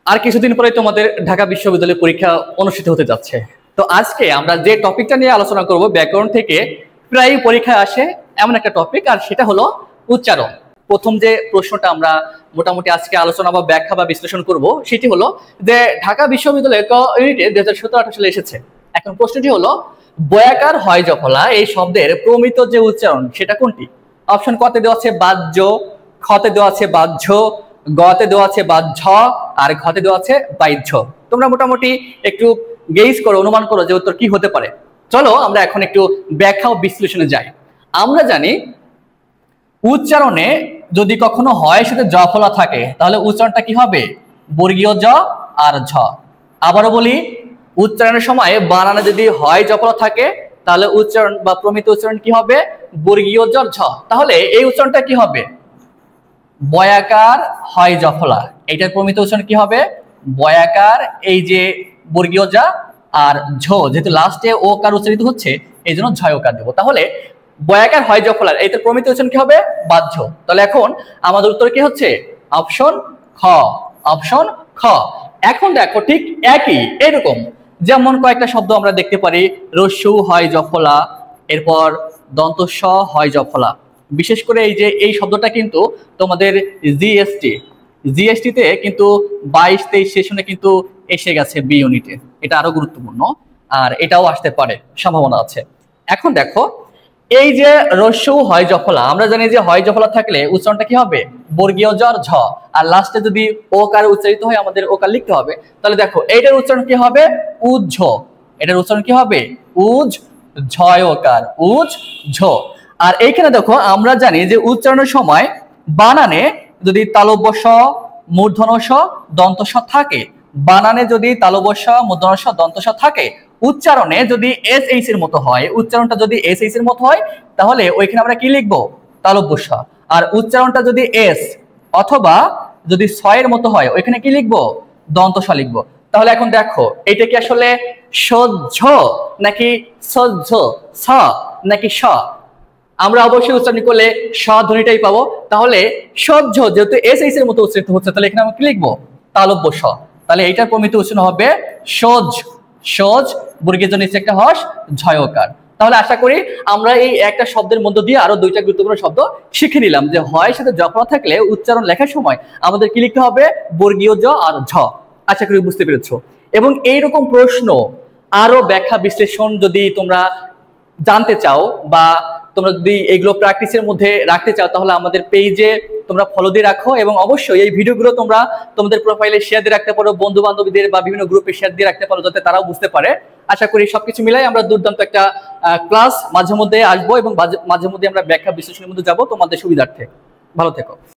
আর কিছুদিন পরে তোমাদের ঢাকা বিশ্ববিদ্যালয় পরীক্ষা অনুষ্ঠিত হতে যাচ্ছে। তো আজকে আমরা যে টপিকটা নিয়ে আলোচনা করব ব্যাকরণ থেকে প্রায় পরীক্ষায় আসে এমন একটা টপিক, আর সেটা হলো উচ্চারণ। প্রথম যে প্রশ্নটা আমরা মোটামুটি আজকে আলোচনা বা ব্যাখ্যা বা বিশ্লেষণ করব সেটি হলো যে ঢাকা বিশ্ববিদ্যালয় ইউনিটে 2017-18 সালে এসেছে। এখন প্রশ্নটি হলো বয়াকার হয় জফলা এই শব্দের প্রমিত যে উচ্চারণ সেটা কোনটি? অপশন কতে দেওয়া আছে বাহ্য, খতে দেওয়া আছে বাহ্য, গতে দেওয়া আছে বাহ্য, আর ঘতে দেওয়া আছে বাহ্য। তোমরা মোটামুটি একটু গেইজ করো, অনুমান করো যে উত্তর কি হতে পারে। চলো আমরা এখন একটু ব্যাখ্যা ও বিশ্লেষণে যাই। আমরা জানি উচ্চারণে যদি কখনো হয় সাথে জ ফলা থাকে তাহলে উচ্চারণটা কি হবে? বর্গীয় জ আর ঝ। আবারও বলি, উচ্চারণের সময় বানানে যদি হয় জফলা থাকে তাহলে উচ্চারণ বা প্রমিত উচ্চারণ কি হবে? বর্গীয় জ ঝ। তাহলে এই উচ্চারণটা কি হবে? বয়াকার হয় জফলা। এটার প্রমিত উচ্চারণ কি হবে? বয়াকার, এই যে বর্গীয় যা আর ঝ, যেহেতু লাস্টে ও কার উচ্চারিত হচ্ছে এই জন্য ঝয় ওকার দেবো। তাহলে বয়াকার হয় জফলার এইটার প্রমিত উচ্চারণ কি হবে? বাহ্য। তাহলে এখন আমাদের উত্তর কি হচ্ছে? অপশন খ। অপশন খ। এখন দেখো ঠিক একই এরকম যেমন কয়েকটা শব্দ আমরা দেখতে পারি, রস্যু হয় জফলা, এরপর দন্তস্ব হয় জফলা। বিশেষ করে এই যে এই শব্দটা কিন্তু তোমাদের জিএসটিতে কিন্তু 22-23 সেশনে কিন্তু এসে গেছে বি ইউনিটে। এটা আরো গুরুত্বপূর্ণ, আর এটাও আসতে পারে, সম্ভাবনা আছে। এখন দেখো এই যে রস্যু হয় জফলা, আমরা জানি যে হয় জফলা থাকলে উচ্চারণটা কি হবে? বর্গীয় জ ঝ, আর লাস্টে যদি ও কার উচ্চারিত হয় আমাদের ও কার লিখতে হবে। তাহলে দেখো এইটার উচ্চারণ কি হবে? উজ্ঝ। এটার উচ্চারণ কি হবে? উজ ঝয় ওকার, উজ ঝ। আর এইখানে দেখো আমরা জানি যে উচ্চারণের সময় বানানে যদি তালব্য স, মূর্ধন্য স, দন্ত স থাকে, বানানে যদি তালব্য স, মূর্ধন্য স, দন্ত স থাকে, উচ্চারণে যদি এস এইচ এর মতো হয়, উচ্চারণটা যদি এস এইচ এর মতো হয় তাহলে ওইখানে আমরা কি লিখবো? তালব্য স। আর উচ্চারণটা যদি এস অথবা যদি স এর মতো হয় ওইখানে কি লিখবো? দন্ত স লিখবো। তাহলে এখন দেখো এটা কি আসলে সহ্য নাকি সহ্য, স নাকি স? আমরা অবশ্যই উচ্চারণ করলে স ধ্বনিটাই পাবো। তাহলে সহ্য যেহেতু এস এইচ এর মতো উচ্চারিত হচ্ছে তাহলে এখানে আমরা কি লিখবো? তালব্য স। তাহলে এইটার প্রমিত উচ্চারণ হবে সজ। সজ, বর্গের জন্য একটা হস, ঝয়কার। তাহলে আশা করি আমরা এই একটা শব্দের মধ্য দিয়ে আরো দুইটা গুরুত্বপূর্ণ শব্দ শিখে নিলাম যে হয় সাথে জফলা থাকলে উচ্চারণ লেখার সময় আমাদের কি লিখতে হবে? বর্গীয় জ আর ঝ। আশা করি বুঝতে পেরেছো। এবং এইরকম প্রশ্ন আরো ব্যাখ্যা বিশ্লেষণ যদি তোমরা জানতে চাও বা তোমরা যদি এগুলো প্র্যাকটিসের মধ্যে রাখতে চাও তাহলে আমাদের পেজে তোমরা ফলো দিয়ে রাখো, এবং অবশ্যই এই ভিডিওগুলো তোমরা তোমাদের প্রোফাইলে শেয়ার দিয়ে রাখতে পারো, বন্ধু বান্ধবীদের বা বিভিন্ন গ্রুপে শেয়ার দিয়ে রাখতে পারো যাতে তারাও বুঝতে পারে। আশা করি সবকিছু মিলাই আমরা দুর্দান্ত একটা ক্লাস মাঝে মধ্যে আসবো এবং মাঝে মধ্যে আমরা ব্যাখ্যা বিশ্লেষণের মধ্যে যাবো তোমাদের সুবিধার্থে। ভালো থেকো।